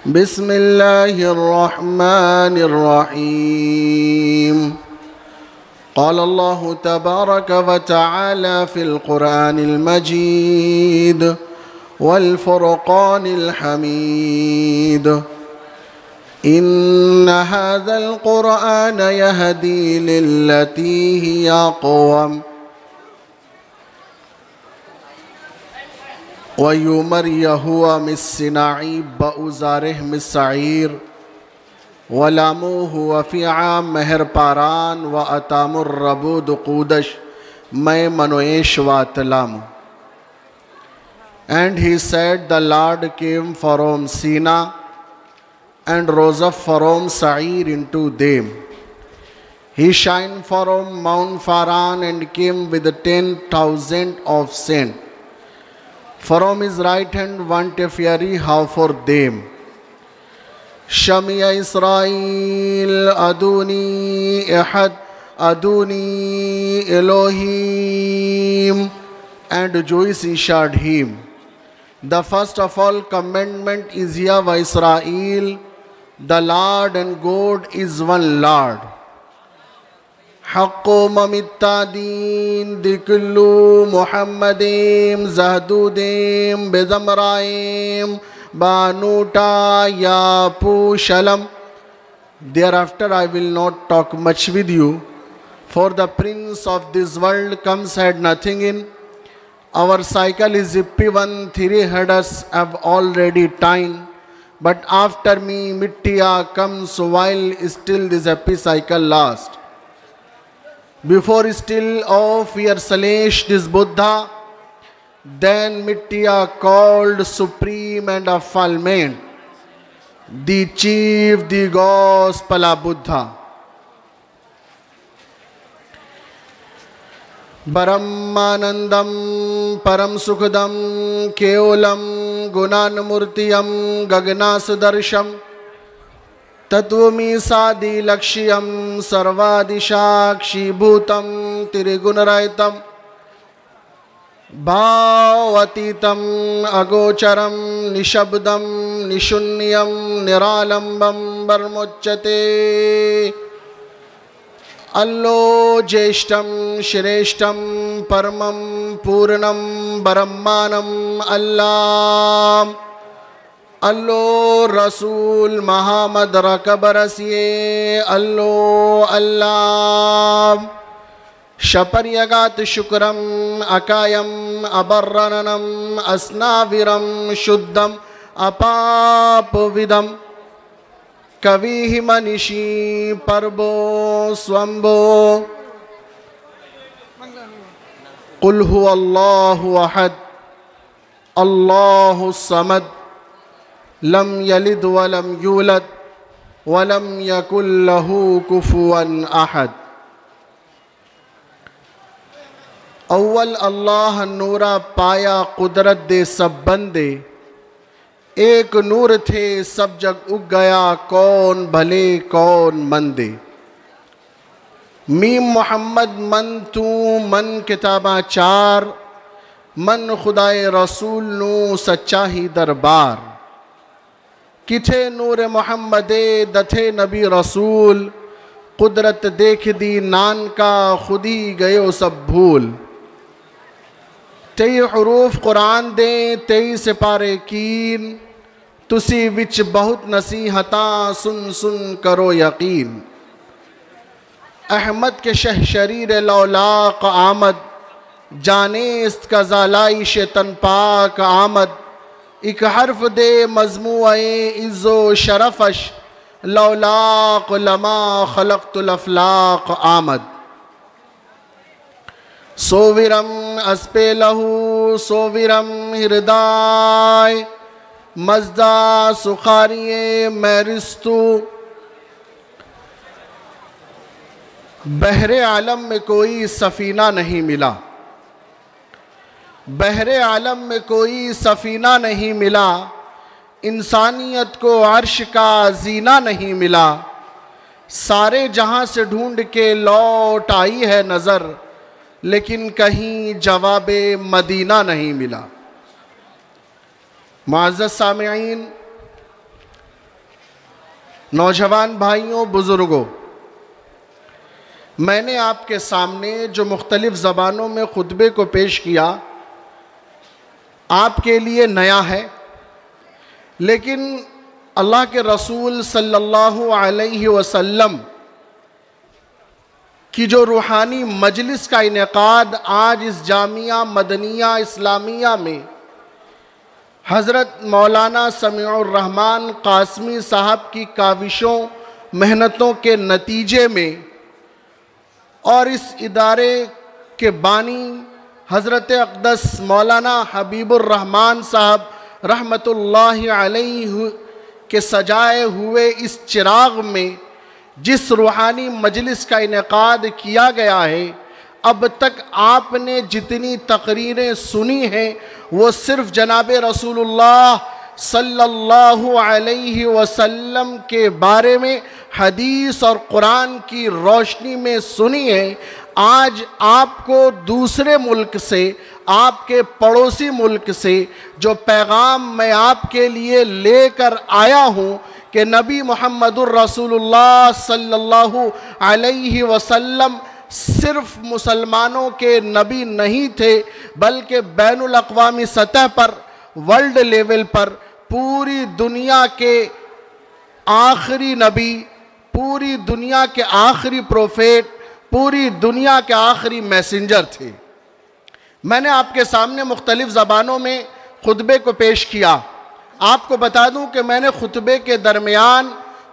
بسم الله الرحمن الرحيم. قال الله تبارك وتعالى في القرآن المجيد والفرقان الحميد: إن هذا القرآن يهدي للتي هي أقوم ويمر يهوى مسنعي بأزاره مسعير ولاموه وفيعا مهر پاران وأتام الربود قودش میں منویش واتلام. And he said, the Lord came from Sina and rose up from Sa'ir into them. He shined from Mount Faran and came with 10,000 of saints. From his right hand went a fiery half for them. Shamiya Israel, Aduni Ehad, Aduni Elohim, and Joyce issued him. The first of all commandment is Yahweh Israel, the Lord and God is one Lord. حقو ممتادین دکلو محمدیم زہدودیم بزمرائیم بانوٹا یا پوشلم. Thereafter I will not talk much with you, for the prince of this world comes had nothing in. Our cycle is hippy one, 3 headers have already time, but after me Mittiya comes while still this happy cycle lasts. Before still of your Salesh this Buddha, then Mittiya called supreme and affirmant, the chief, the gospel of Buddha. Brahmanandam param sukhdam keolam gunanamurtiyam gaganasudarsham Tattvami sadi lakshiyam sarvadishakshi bhutam tirigunaraitam bhavatitam agocharam nishabdam nishunyam niralambam barmochate allo jeshtam shreshtam paramam purnam brahmanam allam Allo Rasul Muhammad Rakabarasiye Allo Allah Shaparyagat Shukram Akayam Abarrananam Asnaviram Shuddham Apapavidam Kavihi Manishi Parbo Swambo Qul huwa Allahu Ahad Allahu Samad لم يلد ولم يولد ولم يكن له كفوا أحد. اول اللہ نورا پایا قدرت دے سب بندے، ایک نور تھے سب جگ اگ گیا کون بھلے کون مندے. میم محمد من تو من کتاباں 4 من خدائے رسول نو سچا ہی دربار. کتھے نور محمد دتھے نبی رسول، قدرت دیکھ دی نان کا خودی گئے سب بھول. 23 حروف قرآن دیں 23 سپارے کین، تسی وچ بہت نصیحتاں سن سن کرو یقین. احمد کے شہ شریر لولاق آمد، جانیست کا زالائش تن پاک آمد. ایک حرف دے مضموعے عز و شرفش، لولاق لما خلقت الافلاق آمد. سوورم اسپے لہو سوورم ہردائے، مزدہ سخاریے میرستو. بحر عالم میں کوئی سفینہ نہیں ملا، بحر عالم میں کوئی سفینہ نہیں ملا. انسانیت کو عرش کا زینہ نہیں ملا. سارے جہاں سے ڈھونڈ کے لوٹ آئی ہے نظر، لیکن کہیں جواب مدینہ نہیں ملا. معزز سامعین، نوجوان بھائیوں، بزرگوں، میں نے آپ کے سامنے جو مختلف زبانوں میں خطبے کو پیش کیا آپ کے لیے نیا ہے، لیکن اللہ کے رسول صلی اللہ علیہ وسلم کی جو روحانی مجلس کا انعقاد آج اس جامعہ مدنیہ اسلامیہ میں حضرت مولانا سمیع الرحمن قاسمی صاحب کی کاوشوں محنتوں کے نتیجے میں اور اس ادارے کے بانی حضرت اقدس مولانا حبیب الرحمن صاحب رحمت اللہ علیہ کے سجائے ہوئے اس چراغ میں جس روحانی مجلس کا انعقاد کیا گیا ہے، اب تک آپ نے جتنی تقریریں سنی ہیں وہ صرف جناب رسول اللہ صلی اللہ علیہ وسلم کے بارے میں حدیث اور قرآن کی روشنی میں سنی ہے۔ آج آپ کو دوسرے ملک سے، آپ کے پڑوسی ملک سے جو پیغام میں آپ کے لیے لے کر آیا ہوں کہ نبی محمد الرسول اللہ صلی اللہ علیہ وسلم صرف مسلمانوں کے نبی نہیں تھے، بلکہ بین الاقوامی سطح پر، ورلڈ لیول پر پوری دنیا کے آخری نبی، پوری دنیا کے آخری پروفیٹ، پوری دنیا کے آخری میسنجر تھے۔ میں نے آپ کے سامنے مختلف زبانوں میں خطبے کو پیش کیا۔ آپ کو بتا دوں کہ میں نے خطبے کے درمیان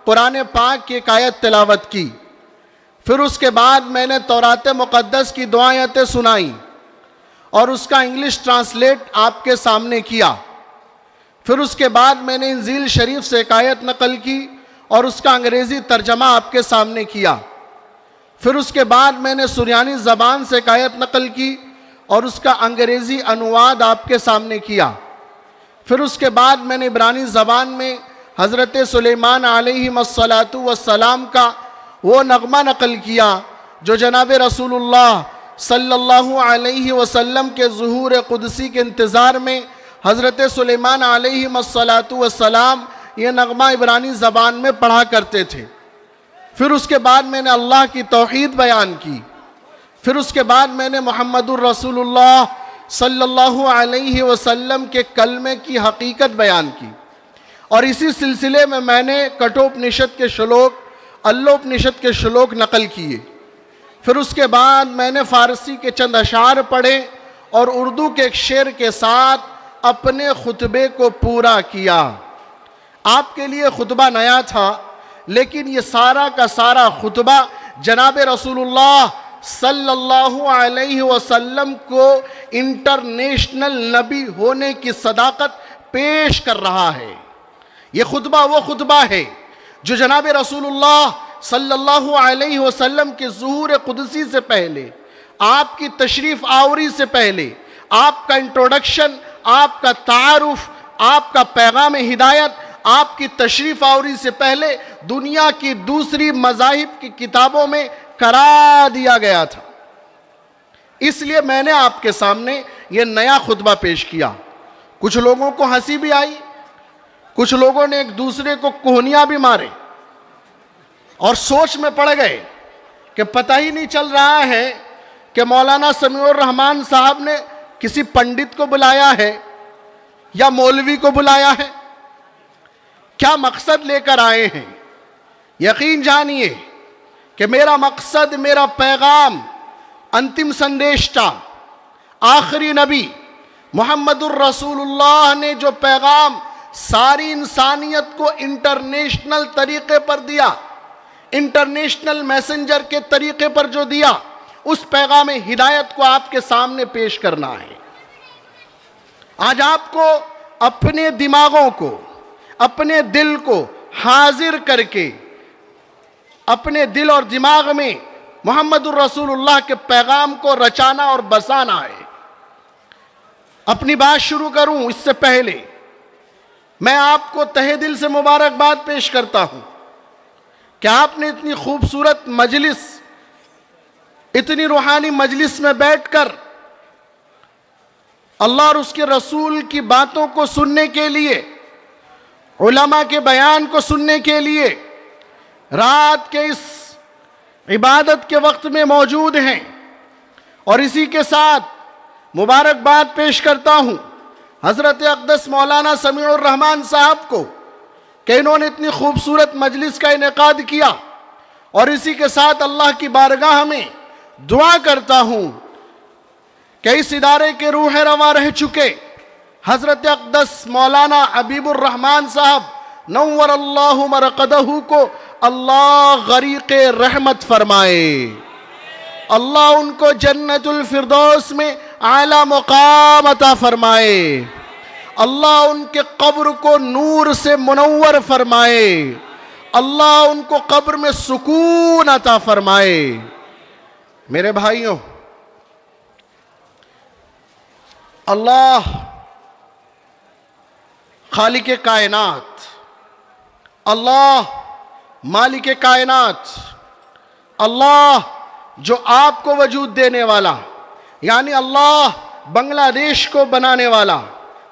قرآن پاک کی ایک آیت تلاوت کی، پھر اس کے بعد میں نے تورات مقدس کی دو آیتیں سنائیں اور اس کا انگلش ٹرانسلیٹ آپ کے سامنے کیا، پھر اس کے بعد میں نے انجیل شریف سے ایک آیت نقل کی اور اس کا انگریزی ترجمہ آپ کے سامنے کیا، پھر اس کے بعد میں نے سریانی زبان سے ایک آیت نقل کی اور اس کا انگریزی انواد آپ کے سامنے کیا، پھر اس کے بعد میں نے عبرانی زبان میں حضرت سلیمان علیہ السلام کا وہ نغمہ نقل کیا جو جناب رسول اللہ صلی اللہ علیہ وسلم کے ظہور قدسی کے انتظار میں حضرت سلیمان علیہ السلام یہ نغمہ عبرانی زبان میں پڑھا کرتے تھے، پھر اس کے بعد میں نے اللہ کی توحید بیان کی، پھر اس کے بعد میں نے محمد الرسول اللہ صلی اللہ علیہ وسلم کے کلمے کی حقیقت بیان کی، اور اسی سلسلے میں نے کٹھوپنشد کے شلوک، اللوپنشد کے شلوک نقل کیے، پھر اس کے بعد میں نے فارسی کے چند اشعار پڑھے اور اردو کے ایک شعر کے ساتھ اپنے خطبے کو پورا کیا۔ آپ کے لیے خطبہ نیا تھا، لیکن یہ سارا کا سارا خطبہ جناب رسول اللہ صلی اللہ علیہ وسلم کو انٹرنیشنل نبی ہونے کی صداقت پیش کر رہا ہے۔ یہ خطبہ وہ خطبہ ہے جو جناب رسول اللہ صلی اللہ علیہ وسلم کے ظہور قدسی سے پہلے، آپ کی تشریف آوری سے پہلے، آپ کا انٹروڈکشن، آپ کا تعارف، آپ کا پیغام ہدایت، آپ کی تشریف آوری سے پہلے دنیا کی دوسری مذاہب کی کتابوں میں کرا دیا گیا تھا۔ اس لیے میں نے آپ کے سامنے یہ نیا خطبہ پیش کیا۔ کچھ لوگوں کو ہنسی بھی آئی، کچھ لوگوں نے ایک دوسرے کو کوہنیاں بھی مارے اور سوچ میں پڑ گئے کہ پتہ ہی نہیں چل رہا ہے کہ مولانا سمیع الرحمن صاحب نے کسی پنڈت کو بلایا ہے یا مولوی کو بلایا ہے، کیا مقصد لے کر آئے ہیں۔ یقین جانیے کہ میرا مقصد، میرا پیغام، انتم سندیشٹا، آخری نبی محمد الرسول اللہ نے جو پیغام ساری انسانیت کو انٹرنیشنل طریقے پر دیا، انٹرنیشنل میسنجر کے طریقے پر جو دیا، اس پیغام ہدایت کو آپ کے سامنے پیش کرنا ہے۔ آج آپ کو اپنے دماغوں کو، اپنے دل کو حاضر کر کے، اپنے دل اور دماغ میں محمد الرسول اللہ کے پیغام کو رچانا اور بسانا ہے۔ اپنی بات شروع کروں اس سے پہلے میں آپ کو تہہ دل سے مبارکباد پیش کرتا ہوں کہ آپ نے اتنی خوبصورت مجلس، اتنی روحانی مجلس میں بیٹھ کر اللہ اور اس کے رسول کی باتوں کو سننے کے لیے، علماء کے بیان کو سننے کے لیے رات کے اس عبادت کے وقت میں موجود ہیں، اور اسی کے ساتھ مبارکباد پیش کرتا ہوں حضرت اقدس مولانا سمیع الرحمن صاحب کو کہ انہوں نے اتنی خوبصورت مجلس کا انعقاد کیا، اور اسی کے ساتھ اللہ کی بارگاہ میں دعا کرتا ہوں کہ اس ادارے کے روح رواں رہ چکے حضرت اقدس مولانا حبیب الرحمن صاحب نور اللہ مرقدہ کو اللہ غریق رحمت فرمائے، اللہ ان کو جنت الفردوس میں اعلیٰ مقام عطا فرمائے، اللہ ان کے قبر کو نور سے منور فرمائے، اللہ ان کو قبر میں سکون عطا فرمائے۔ میرے بھائیوں، اللہ خالق کائنات، اللہ مالک کائنات، اللہ جو آپ کو وجود دینے والا، یعنی اللہ بنگلہ دیش کو بنانے والا،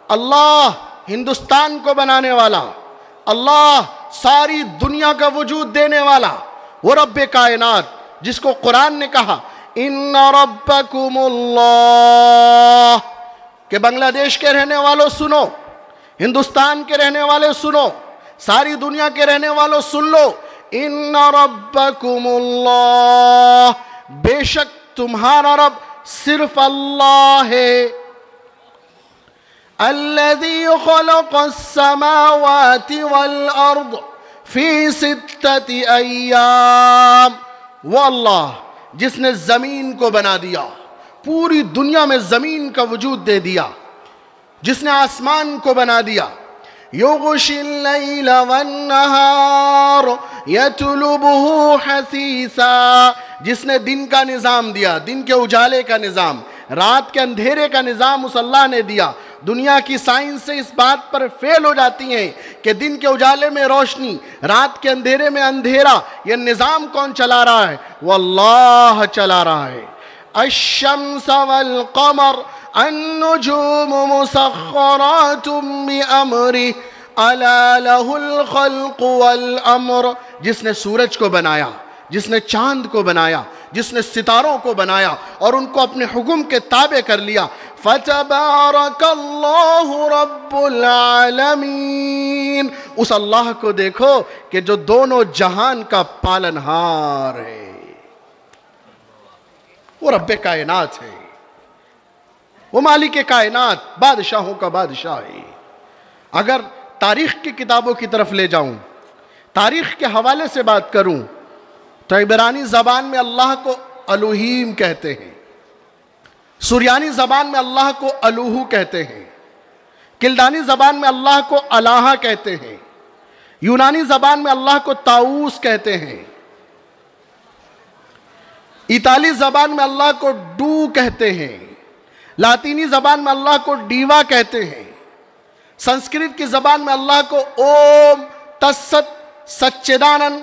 اللہ ہندوستان کو بنانے والا، اللہ ساری دنیا کا وجود دینے والا، وہ رب کائنات جس کو قرآن نے کہا ان ربکم اللہ، کہ بنگلہ دیش کے رہنے والوں سنو، ہندوستان کے رہنے والے سنو، ساری دنیا کے رہنے والوں سن لو، ان ربکم اللہ، بے شک تمہارا رب صرف اللہ ہے، الذي خلق السماوات والارض فی 6 ایام، وہ اللہ جس نے زمین کو بنا دیا، پوری دنیا میں زمین کا وجود دے دیا، جس نے آسمان کو بنا دیا، یغشی اللیل والنہار یطلبہ حثیثا، جس نے دن کا نظام دیا، دن کے اجالے کا نظام، رات کے اندھیرے کا نظام اس اللہ نے دیا۔ دنیا کی سائنس سے اس بات پر فیل ہو جاتی ہیں کہ دن کے اجالے میں روشنی، رات کے اندھیرے میں اندھیرا، یہ نظام کون چلا رہا ہے؟ وہ اللہ چلا رہا ہے۔ الشمس والقمر النجوم مسخرات بأمرہ الا لہ الخلق والامر، جس نے سورج کو بنایا، جس نے چاند کو بنایا، جس نے ستاروں کو بنایا اور ان کو اپنے حکم کے تابع کر لیا، فتبارک اللہ رب العالمین، اس اللہ کو دیکھو کہ جو دونوں جہان کا پالنہار ہے، وہ رب کائنات ہے، وہ مالک کائنات، بادشاہوں کا بادشاہ ہے۔ اگر تاریخ کی کتابوں کی طرف لے جاؤں، تاریخ کے حوالے سے بات کروں تو عبرانی زبان میں اللہ کو الوہیم کہتے ہیں، سریانی زبان میں اللہ کو الوہو کہتے ہیں، کلدانی زبان میں اللہ کو الہ کہتے ہیں، یونانی زبان میں اللہ کو تاؤس کہتے ہیں، اطالی زبان میں اللہ کو ڈو کہتے ہیں، لاطینی زبان میں اللہ کو ڈیوا کہتے ہیں، سنسکرت کی زبان میں اللہ کو اوم تست سچدانند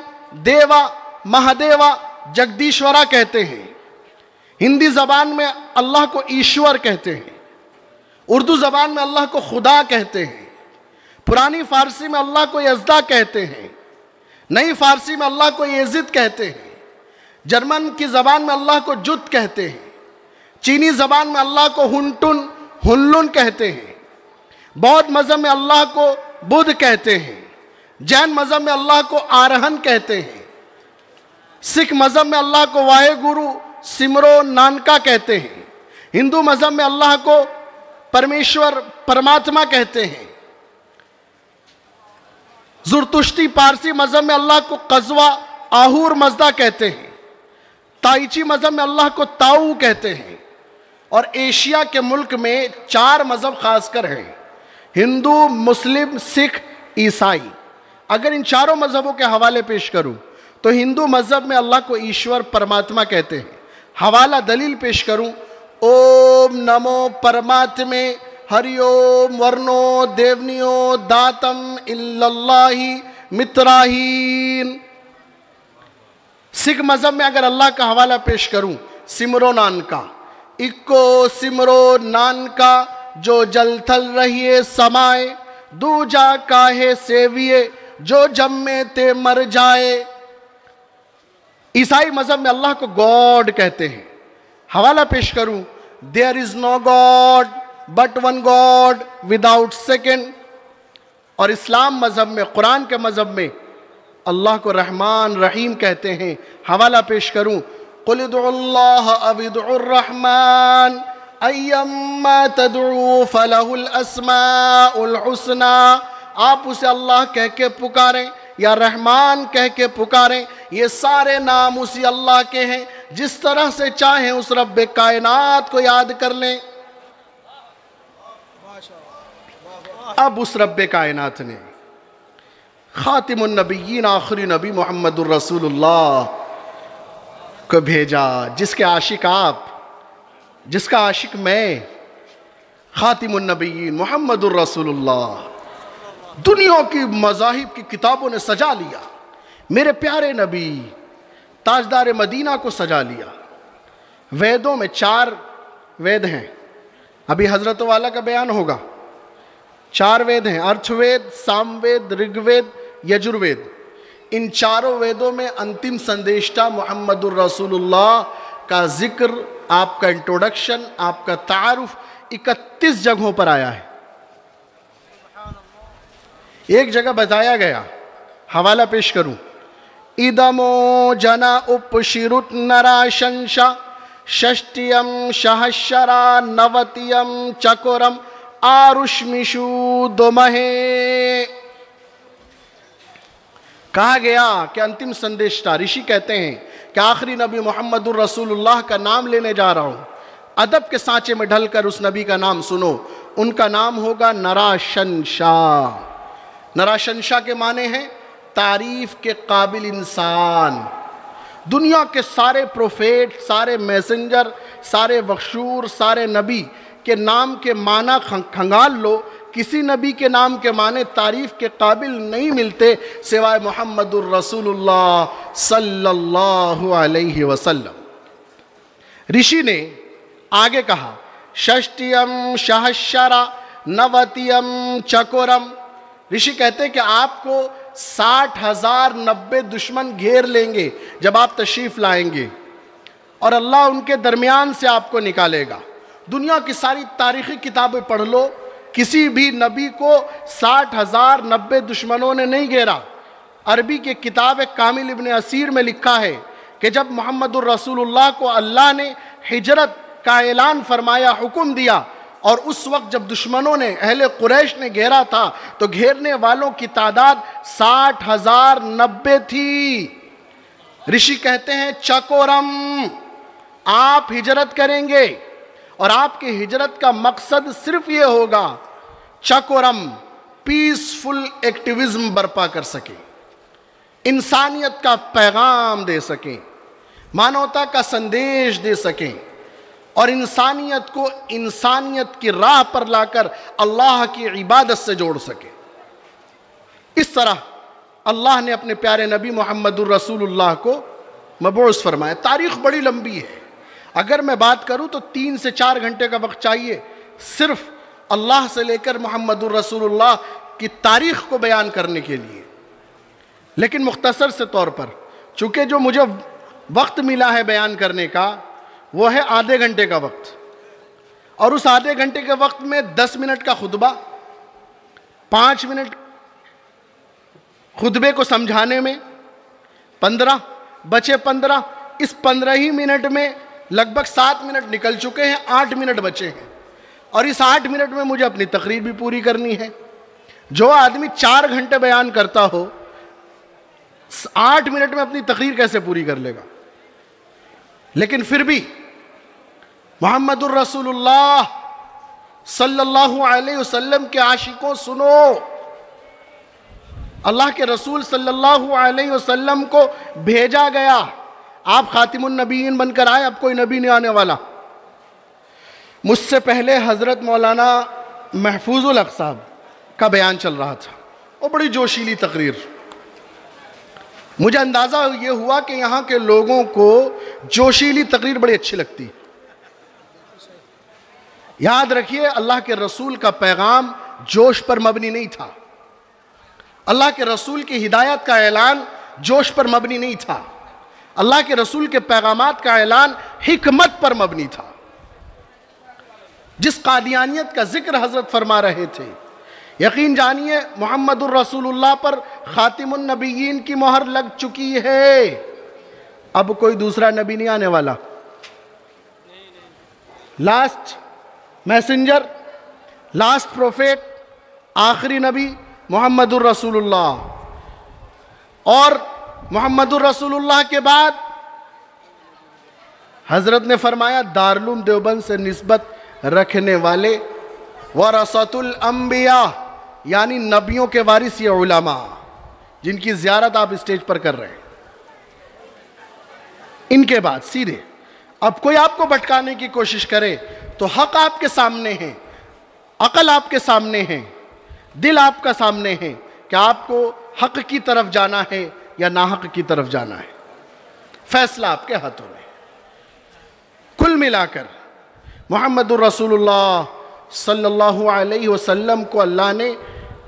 دیوا مہادیوا جگدیشورا کہتے ہیں، ہندی زبان میں اللہ کو ایشور کہتے ہیں، اردو زبان میں اللہ کو خدا کہتے ہیں، پرانی فارسی میں اللہ کو یزدا کہتے ہیں، نئی فارسی میں اللہ کو یزد کہتے ہیں، جرمن کی زبان میں اللہ کو جد کہتے ہیں، چینی زبان میں اللہ کو ہنٹن ہنلن کہتے ہیں، بودھ مذہب میں اللہ کو بدھ کہتے ہیں، جین مذہب میں اللہ کو آرہن کہتے ہیں، سکھ مذہب میں اللہ کو واحے گرو سمرو نانکا کہتے ہیں، ہندو مذہب میں اللہ کو پرمیشور پرماتما کہتے ہیں، زرتشتی پارسی مذہب میں اللہ کو قزوہ آہور مزدہ کہتے ہیں، تائچی مذہب میں اللہ کو تاؤ کہتے ہیں، اور ایشیا کے ملک میں 4 مذہب خاص کر ہیں، ہندو، مسلم، سکھ، عیسائی۔ اگر ان 4 مذہبوں کے حوالے پیش کروں تو ہندو مذہب میں اللہ کو ایشور پرماتما کہتے ہیں، حوالہ دلیل پیش کروں، اوم نمو پرماتمے ہری اوم ورنو دیونیو داتم اللہ متراہین۔ سکھ مذہب میں اگر اللہ کا حوالہ پیش کروں، سمرو نانکا، اکو سمرو نانکا جو جل تھل رہیے سمائے، دوجا کاہے سیویے جو جمے تے مر جائے۔ عیسائی مذہب میں اللہ کو گاڈ کہتے ہیں. حوالہ پیش کروں, there is no God but one God without second. اور اسلام مذہب میں, قرآن کے مذہب میں اللہ کو رحمان رحیم کہتے ہیں. حوالہ پیش کروں, قُلِ ادْعُوا اللَّهَ أَوِ ادْعُوا الرَّحْمَنَ أَيَّمَّا تَدْعُوا فَلَهُ الْأَسْمَاءُ الْحُسْنَى. آپ اسے اللہ کہہ کے پکاریں یا رحمان کہہ کے پکاریں, یہ سارے نام اسی اللہ کے ہیں. جس طرح سے چاہیں اس رب کائنات کو یاد کر لیں. اب اس رب کائنات نے خاتم النبیین آخری نبی محمد الرسول اللہ کو بھیجا, جس کے عاشق آپ, جس کا عاشق میں, خاتم النبیین محمد الرسول اللہ. دنیا کی مذاہب کی کتابوں نے سجا لیا, میرے پیارے نبی تاجدار مدینہ کو سجا لیا. ویدوں میں 4 وید ہیں, ابھی حضرت والا کا بیان ہوگا. 4 وید ہیں, ارتھ وید, سام وید, رگ وید, یجر وید. ان 4 ویدوں میں انتم سندیشتہ محمد الرسول اللہ کا ذکر, آپ کا انٹروڈکشن, آپ کا تعارف 31 جگہوں پر آیا ہے. ایک جگہ بتایا گیا, حوالہ پیش کروں, اِدَمُ جَنَا اُپْشِرُتْ نَرَاشَنْشَ شَشْٹِيَمْ شَهَشَّرَا نَوَتِيَمْ چَكُرَمْ آرُشْمِشُو دُمَهِ. کہا گیا کہ انتم سندیشتہ, رشی کہتے ہیں کہ آخری نبی محمد الرسول اللہ کا نام لینے جا رہا ہوں. ادب کے سانچے میں ڈھل کر اس نبی کا نام سنو. ان کا نام ہوگا نراشنشا. نراشنشا کے معنی ہیں تعریف کے قابل انسان. دنیا کے سارے پروفیٹ, سارے میسنجر, سارے بخشور, سارے نبی کے نام کے معنی کھنگال لو, کسی نبی کے نام کے معنی تعریف کے قابل نہیں ملتے سوائے محمد الرسول اللہ صلی اللہ علیہ وسلم. رشی نے آگے کہا, ششٹیم شہشرا نوتیم چکورم. رشی کہتے ہیں کہ آپ کو 60,090 دشمن گھیر لیں گے جب آپ تشریف لائیں گے, اور اللہ ان کے درمیان سے آپ کو نکالے گا. دنیا کی ساری تاریخی کتابیں پڑھ لو, کسی بھی نبی کو 60,090 دشمنوں نے نہیں گھیرا. عربی کے کتاب کامل ابن اسیر میں لکھا ہے کہ جب محمد الرسول اللہ کو اللہ نے ہجرت کا اعلان فرمایا, حکم دیا, اور اس وقت جب دشمنوں نے, اہل قریش نے گھیرا تھا, تو گھیرنے والوں کی تعداد 60,090 تھی. رشی کہتے ہیں چکورم, آپ ہجرت کریں گے اور آپ کی ہجرت کا مقصد صرف یہ ہوگا, چکورم, پیسفل ایکٹیوزم برپا کر سکیں, انسانیت کا پیغام دے سکیں, مانوتا کا سندیش دے سکیں, اور انسانیت کو انسانیت کی راہ پر لا کر اللہ کی عبادت سے جوڑ سکے. اس طرح اللہ نے اپنے پیارے نبی محمد الرسول اللہ کو مبعوث فرمایا. تاریخ بڑی لمبی ہے, اگر میں بات کروں تو 3 سے 4 گھنٹے کا وقت چاہیے صرف اللہ سے لے کر محمد الرسول اللہ کی تاریخ کو بیان کرنے کے لیے. لیکن مختصر سے طور پر, چونکہ جو مجھے وقت ملا ہے بیان کرنے کا وہ ہے آدھے گھنٹے کا وقت, اور اس آدھے گھنٹے کے وقت میں 10 منٹ کا خطبہ, 5 منٹ خطبے کو سمجھانے میں, 15 بچے 15, اس 15 ہی منٹ میں لگ بھگ 7 منٹ نکل چکے ہیں, 8 منٹ بچے ہیں, اور اس 8 منٹ میں مجھے اپنی تقریر بھی پوری کرنی ہے. جو آدمی 4 گھنٹے بیان کرتا ہو 8 منٹ میں اپنی تقریر کیسے پوری کر لے گا؟ لیکن پھر بھی محمد الرسول اللہ صلی اللہ علیہ وسلم کے عاشقوں سنو, اللہ کے رسول صلی اللہ علیہ وسلم کو بھیجا گیا, آپ خاتم النبیین بن کر آئے, اب کوئی نبی نہیں آنے والا. مجھ سے پہلے حضرت مولانا محفوظ الحق صاحب کا بیان چل رہا تھا, وہ بڑی جوشیلی تقریر. مجھے اندازہ یہ ہوا کہ یہاں کے لوگوں کو جوشیلی تقریر بڑی اچھی لگتی. یاد رکھیے, اللہ کے رسول کا پیغام جوش پر مبنی نہیں تھا, اللہ کے رسول کی ہدایت کا اعلان جوش پر مبنی نہیں تھا. اللہ کے رسول کے پیغامات کا اعلان حکمت پر مبنی تھا. جس قادیانیت کا ذکر حضرت فرما رہے تھے، یقین جانیے محمد الرسول اللہ پر خاتم النبیین کی مہر لگ چکی ہے. اب کوئی دوسرا نبی نہیں آنے والا. لاسٹ میسنجر، لاسٹ پروفیٹ، آخری نبی محمد الرسول اللہ. اور محمد الرسول اللہ کے بعد حضرت نے فرمایا دارالعلوم دیوبند سے نسبت رکھنے والے ورثۃ الانبیاء، یعنی نبیوں کے وارث یہ علماء جن کی زیارت آپ اسٹیج پر کر رہے ہیں، ان کے بعد سیدھے اب کوئی آپ کو بھٹکانے کی کوشش کرے تو حق آپ کے سامنے ہے، عقل آپ کے سامنے ہے، دل آپ کا سامنے ہے کہ آپ کو حق کی طرف جانا ہے یا ناحق کی طرف جانا ہے. فیصلہ آپ کے ہاتھوں میں. کل ملا کر محمد الرسول اللہ صلی اللہ علیہ وسلم کو اللہ نے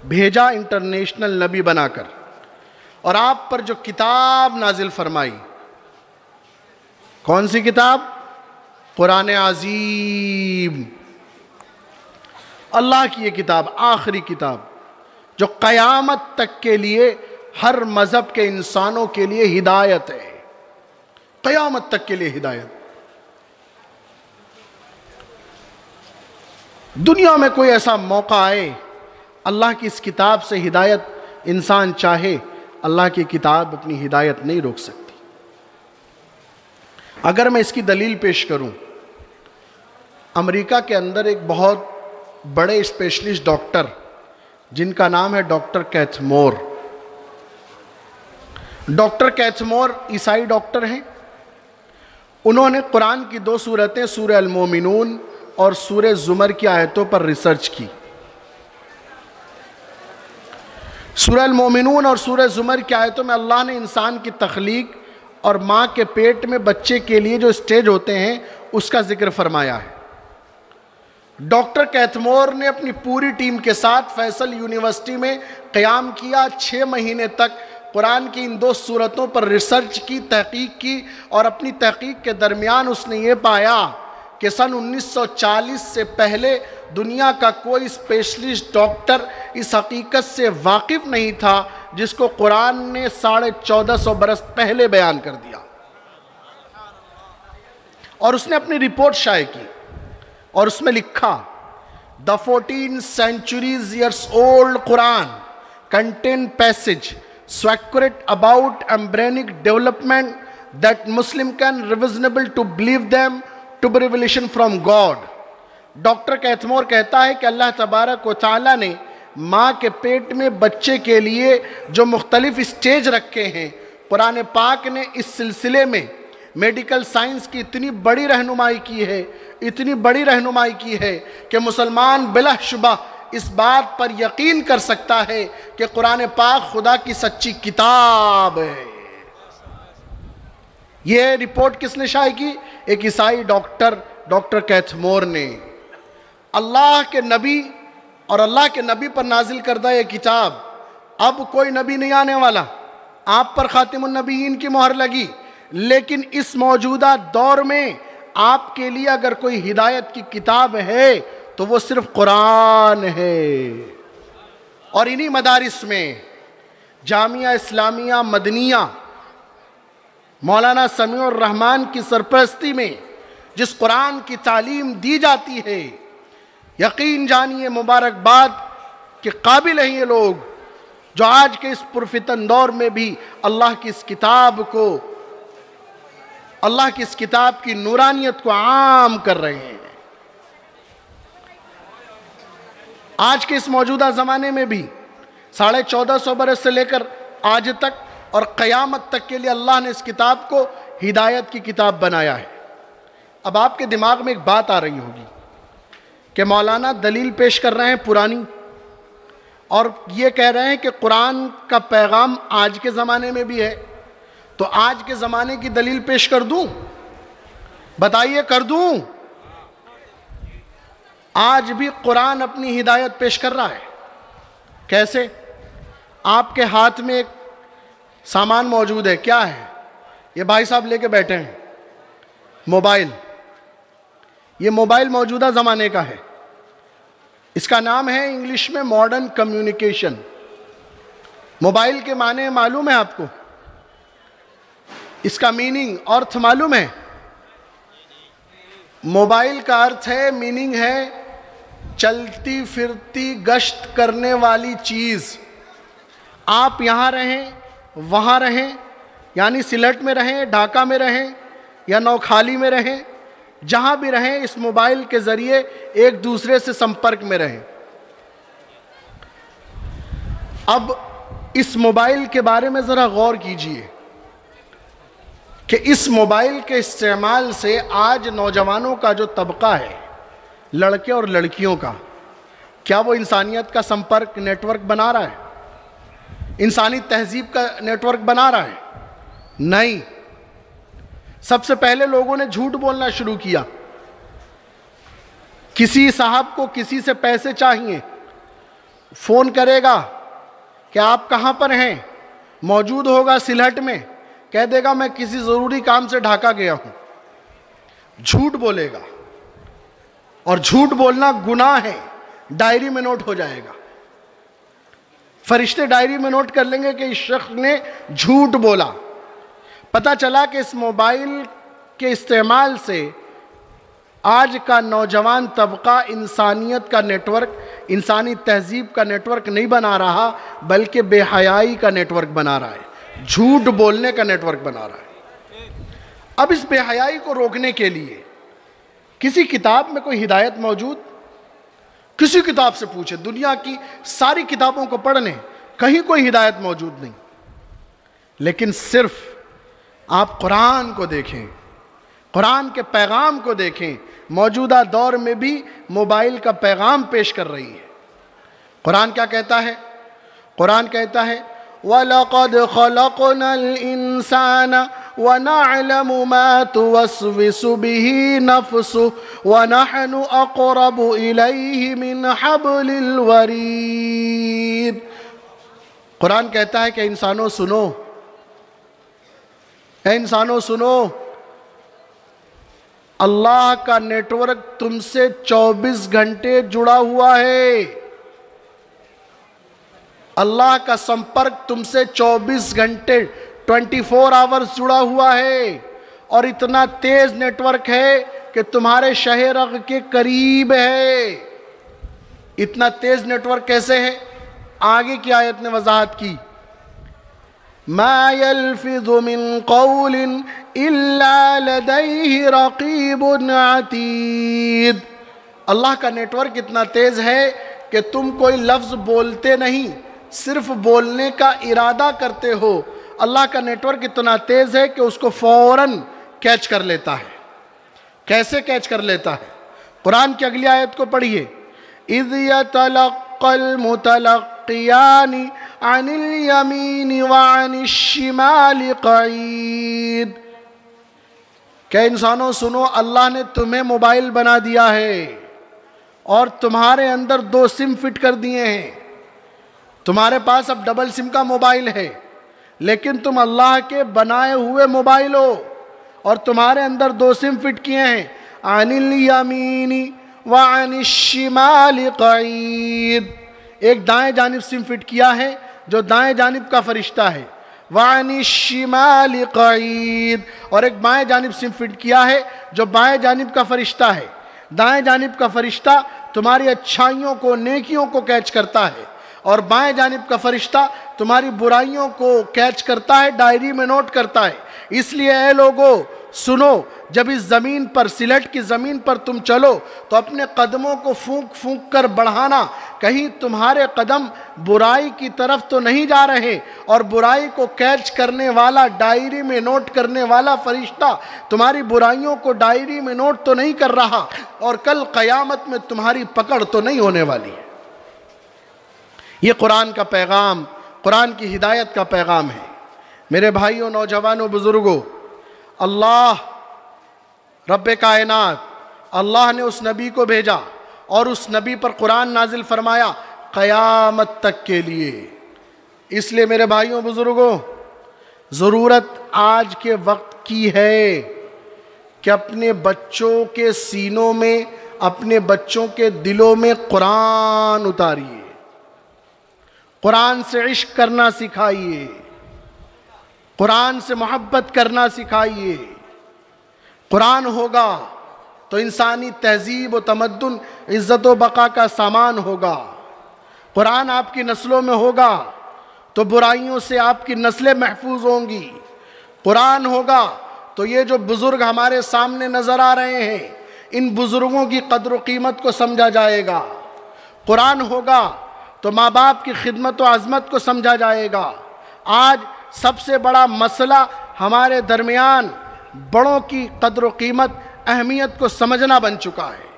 بھیجا انٹرنیشنل نبی بنا کر، اور آپ پر جو کتاب نازل فرمائی، کون سی کتاب؟ قرآن عظیم. اللہ کی یہ کتاب، آخری کتاب جو قیامت تک کے لیے ہر مذہب کے انسانوں کے لیے ہدایت ہے، قیامت تک کے لیے ہدایت. دنیا میں کوئی ایسا موقع آئے اللہ کی اس کتاب سے ہدایت انسان چاہے، اللہ کی کتاب اپنی ہدایت نہیں روک سکتی. اگر میں اس کی دلیل پیش کروں، امریکہ کے اندر ایک بہت بڑے اسپیشلسٹ ڈاکٹر جن کا نام ہے ڈاکٹر کیتھ مور. ڈاکٹر کیتھ مور عیسائی ڈاکٹر ہیں. انہوں نے قرآن کی 2 سورتیں سورہ المومنون اور سورہ زمر کی آیتوں پر ریسرچ کی. سورہ المومنون اور سورہ زمر کی آیتوں میں اللہ نے انسان کی تخلیق اور ماں کے پیٹ میں بچے کے لیے جو سٹیج ہوتے ہیں اس کا ذکر فرمایا ہے. ڈاکٹر کیتھ مور نے اپنی پوری ٹیم کے ساتھ فیصل یونیورسٹی میں قیام کیا. 6 مہینے تک قرآن کی ان 2 سورتوں پر ریسرچ کی، تحقیق کی، اور اپنی تحقیق کے درمیان اس نے یہ پایا کہ سن 1940 سے پہلے دنیا کا کوئی اسپیشلسٹ ڈاکٹر اس حقیقت سے واقف نہیں تھا جس کو قرآن نے 1450 برس پہلے بیان کر دیا. اور اس نے اپنی رپورٹ شائع کی اور اس میں لکھا The 14 centuries years old Quran contain passage accurate about embryonic development that Muslim can reasonable to believe them to be revelation from God. Doctor Keith Moore کہتا ہے کہ اللہ تبارک و تعالیٰ نے ماں کے پیٹ میں بچے کے لیے جو مختلف اسٹیج رکھے ہیں، قرآن پاک نے اس سلسلے میں میڈیکل سائنس کی اتنی بڑی رہنمائی کی ہے، اتنی بڑی رہنمائی کی ہے کہ مسلمان بلا شبہ اس بات پر یقین کر سکتا ہے کہ قرآن پاک خدا کی سچی کتاب ہے. یہ رپورٹ کس نے شائع کی؟ ایک عیسائی ڈاکٹر کیتھ مور نے. اللہ کے نبی اور اللہ کے نبی پر نازل کردہ یہ کتاب، اب کوئی نبی نہیں آنے والا، آپ پر خاتم النبیین کی مہر لگی، لیکن اس موجودہ دور میں آپ کے لیے اگر کوئی ہدایت کی کتاب ہے تو وہ صرف قرآن ہے. اور انہی مدارس میں جامعہ اسلامیہ مدنیہ مولانا سمیع الرحمن کی سرپرستی میں جس قرآن کی تعلیم دی جاتی ہے، یقین جانیے مبارکباد کے قابل ہیں یہ لوگ جو آج کے اس پرفتن دور میں بھی اللہ کی اس کتاب کی نورانیت کو عام کر رہے ہیں. آج کے اس موجودہ زمانے میں بھی 1450 برس سے لے کر آج تک اور قیامت تک کے لیے اللہ نے اس کتاب کو ہدایت کی کتاب بنایا ہے. اب آپ کے دماغ میں ایک بات آ رہی ہوگی کہ مولانا دلیل پیش کر رہے ہیں پرانی، اور یہ کہہ رہے ہیں کہ قرآن کا پیغام آج کے زمانے میں بھی ہے، تو آج کے زمانے کی دلیل پیش کر دوں؟ بتائیے کر دوں؟ آج بھی قرآن اپنی ہدایت پیش کر رہا ہے. کیسے؟ آپ کے ہاتھ میں ایک سامان موجود ہے، کیا ہے؟ یہ بھائی صاحب لے کے بیٹھے ہیں موبائل. یہ موبائل موجودہ زمانے کا ہے. اس کا نام ہے انگلش میں ماڈرن کمیونیکیشن. موبائل کے معنی معلوم ہے آپ کو؟ اس کا میننگ ارتھ معلوم ہے؟ موبائل کا ارتھ ہے، میننگ ہے چلتی پھرتی گشت کرنے والی چیز. آپ یہاں رہیں، وہاں رہیں، یعنی سلٹ میں رہیں، ڈھاکہ میں رہیں یا نوکھالی میں رہیں، جہاں بھی رہیں اس موبائل کے ذریعے ایک دوسرے سے سمپرک میں رہیں. اب اس موبائل کے بارے میں ذرا غور کیجئے کہ اس موبائل کے استعمال سے آج نوجوانوں کا جو طبقہ ہے، لڑکے اور لڑکیوں کا، کیا وہ انسانیت کا سمپرک نیٹ ورک بنا رہا ہے؟ انسانی تہذیب کا نیٹ ورک بنا رہا ہے؟ نہیں. سب سے پہلے لوگوں نے جھوٹ بولنا شروع کیا. کسی صاحب کو کسی سے پیسے چاہیے، فون کرے گا کہ آپ کہاں پر ہیں، موجود ہوگا سلہٹ میں، کہہ دے گا میں کسی ضروری کام سے ڈھاکہ گیا ہوں. جھوٹ بولے گا، اور جھوٹ بولنا گناہ ہے، ڈائری میں نوٹ ہو جائے گا. فرشتے ڈائری میں نوٹ کر لیں گے کہ اس شخص نے جھوٹ بولا. پتہ چلا کہ اس موبائل کے استعمال سے آج کا نوجوان طبقہ انسانیت کا نیٹ ورک، انسانی تہذیب کا نیٹ ورک نہیں بنا رہا، بلکہ بے حیائی کا نیٹ ورک بنا رہا ہے، جھوٹ بولنے کا نیٹ ورک بنا رہا ہے. اب اس بے حیائی کو روکنے کے لیے کسی کتاب میں کوئی ہدایت موجود؟ کسی کتاب سے پوچھے، دنیا کی ساری کتابوں کو پڑھ لیں، کہیں کوئی ہدایت موجود نہیں. لیکن صرف آپ قرآن کو دیکھیں، قرآن کے پیغام کو دیکھیں. موجودہ دور میں بھی موبائل کا پیغام پیش کر رہی ہے. قرآن کیا کہتا ہے؟ قرآن کہتا ہے وَلَقَدْ خَلَقْنَا الْإِنسَانَ وَنَعْلَمُ مَا تُوَسْوِسُ بِهِ نَفْسُهُ وَنَحْنُ أَقْرَبُ إِلَيْهِ مِنْ حَبْلِ الْوَرِيدِ. قرآن کہتا ہے کہ انسانوں سنو، اے انسانوں سنو، اللہ کا نیٹ ورک تم سے 24 گھنٹے جڑا ہوا ہے. اللہ کا سمپرک تم سے 24 گھنٹے 24 آورز جڑا ہوا ہے، اور اتنا تیز نیٹ ورک ہے کہ تمہارے شہ رگ کے قریب ہے. اتنا تیز نیٹ ورک کیسے ہے؟ آگے کی آیت نے وضاحت کی. ما يلفظ من قول الا لديه رقیب عتید. اللہ کا نیٹ ورک اتنا تیز ہے کہ تم کوئی لفظ بولتے نہیں، صرف بولنے کا ارادہ کرتے ہو. اللہ کا نیٹ ورک اتنا تیز ہے کہ اس کو فوراً کیچ کر لیتا ہے. کیسے کیچ کر لیتا ہے؟ قرآن کی اگلی آیت کو پڑھیے. اذ يتلقى المتلقیان عن الیمین وعن الشمال قعید. کہ انسانوں سنو، اللہ نے تمہیں موبائل بنا دیا ہے اور تمہارے اندر 2 سم فٹ کر دیے ہیں. تمہارے پاس اب ڈبل سم کا موبائل ہے، لیکن تم اللہ کے بنائے ہوئے موبائل ہو، اور تمہارے اندر 2 سم فٹ کیے ہیں. عن الیمین وعن الشمال قعید. ایک دائیں جانب سم فٹ کیا ہے جو دائیں جانب کا فرشتہ ہے، وعن الشمال قعید، اور ایک بائیں جانب سم فٹ کیا ہے جو بائیں جانب کا فرشتہ ہے. دائیں جانب کا فرشتہ تمہاری اچھائیوں کو، نیکیوں کو کیچ کرتا ہے، اور بائیں جانب کا فرشتہ تمہاری برائیوں کو کیچ کرتا ہے، ڈائری میں نوٹ کرتا ہے. اس لیے اے لوگو سنو، جب اس زمین پر، سلٹ کی زمین پر تم چلو تو اپنے قدموں کو پھونک پھونک کر بڑھانا، کہیں تمہارے قدم برائی کی طرف تو نہیں جا رہے، اور برائی کو کیچ کرنے والا، ڈائری میں نوٹ کرنے والا فرشتہ تمہاری برائیوں کو ڈائری میں نوٹ تو نہیں کر رہا، اور کل قیامت میں تمہاری پکڑ تو نہیں ہونے والی ہے. یہ قرآن کا پیغام، قرآن کی ہدایت کا پیغام ہے. میرے بھائیوں، نوجوانوں، بزرگوں، اللہ رب کائنات، اللہ نے اس نبی کو بھیجا اور اس نبی پر قرآن نازل فرمایا قیامت تک کے لیے. اس لیے میرے بھائیوں، بزرگوں، ضرورت آج کے وقت کی ہے کہ اپنے بچوں کے سینوں میں، اپنے بچوں کے دلوں میں قرآن اتاریے، قرآن سے عشق کرنا سکھائیے، قرآن سے محبت کرنا سکھائیے۔ قرآن ہوگا تو انسانی تہذیب و تمدن، عزت و بقا کا سامان ہوگا۔ قرآن آپ کی نسلوں میں ہوگا تو برائیوں سے آپ کی نسلیں محفوظ ہوں گی۔ قرآن ہوگا تو یہ جو بزرگ ہمارے سامنے نظر آ رہے ہیں، ان بزرگوں کی قدر و قیمت کو سمجھا جائے گا۔ قرآن ہوگا تو ماں باپ کی خدمت و عظمت کو سمجھا جائے گا۔ آج سب سے بڑا مسئلہ ہمارے درمیان بڑوں کی قدر و قیمت، اہمیت کو سمجھنا بن چکا ہے۔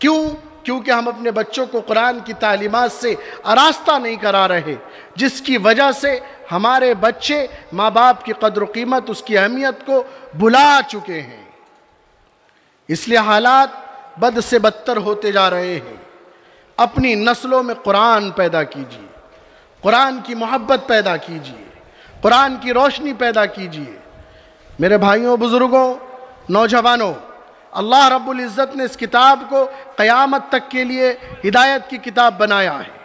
کیونکہ ہم اپنے بچوں کو قرآن کی تعلیمات سے آراستہ نہیں کرا رہے، جس کی وجہ سے ہمارے بچے ماں باپ کی قدر و قیمت، اس کی اہمیت کو بھلا چکے ہیں۔ اس لیے حالات بد سے بدتر ہوتے جا رہے ہیں۔ اپنی نسلوں میں قرآن پیدا کیجیے، قرآن کی محبت پیدا کیجیے، قرآن کی روشنی پیدا کیجیے۔ میرے بھائیوں، بزرگوں، نوجوانوں، اللہ رب العزت نے اس کتاب کو قیامت تک کے لیے ہدایت کی کتاب بنایا ہے۔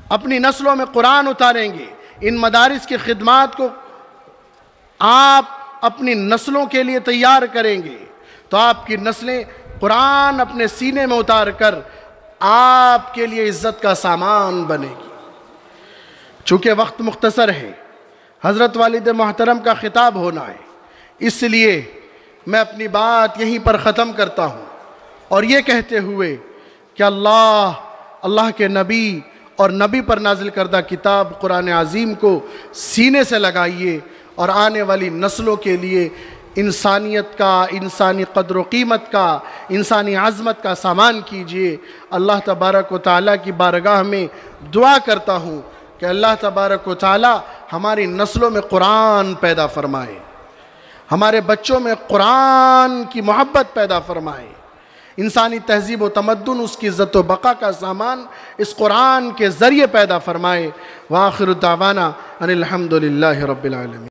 اپنی نسلوں میں قرآن اتاریں گے، ان مدارس کی خدمات کو آپ اپنی نسلوں کے لیے تیار کریں گے تو آپ کی نسلیں قرآن اپنے سینے میں اتار کر آپ کے لیے عزت کا سامان بنے گی۔ چونکہ وقت مختصر ہے، حضرت والد محترم کا خطاب ہونا ہے، اس لیے میں اپنی بات یہیں پر ختم کرتا ہوں، اور یہ کہتے ہوئے کہ اللہ کے نبی اور نبی پر نازل کردہ کتاب قرآن عظیم کو سینے سے لگائیے اور آنے والی نسلوں کے لیے انسانیت کا، انسانی قدر و قیمت کا، انسانی عظمت کا سامان کیجیے۔ اللہ تبارک و تعالیٰ کی بارگاہ میں دعا کرتا ہوں کہ اللہ تبارک و تعالیٰ ہماری نسلوں میں قرآن پیدا فرمائے، ہمارے بچوں میں قرآن کی محبت پیدا فرمائے، انسانی تہذیب و تمدن، اس کی عزت و بقا کا سامان اس قرآن کے ذریعے پیدا فرمائے۔ وآخر دعوانا ان الحمدللہ رب العالمین۔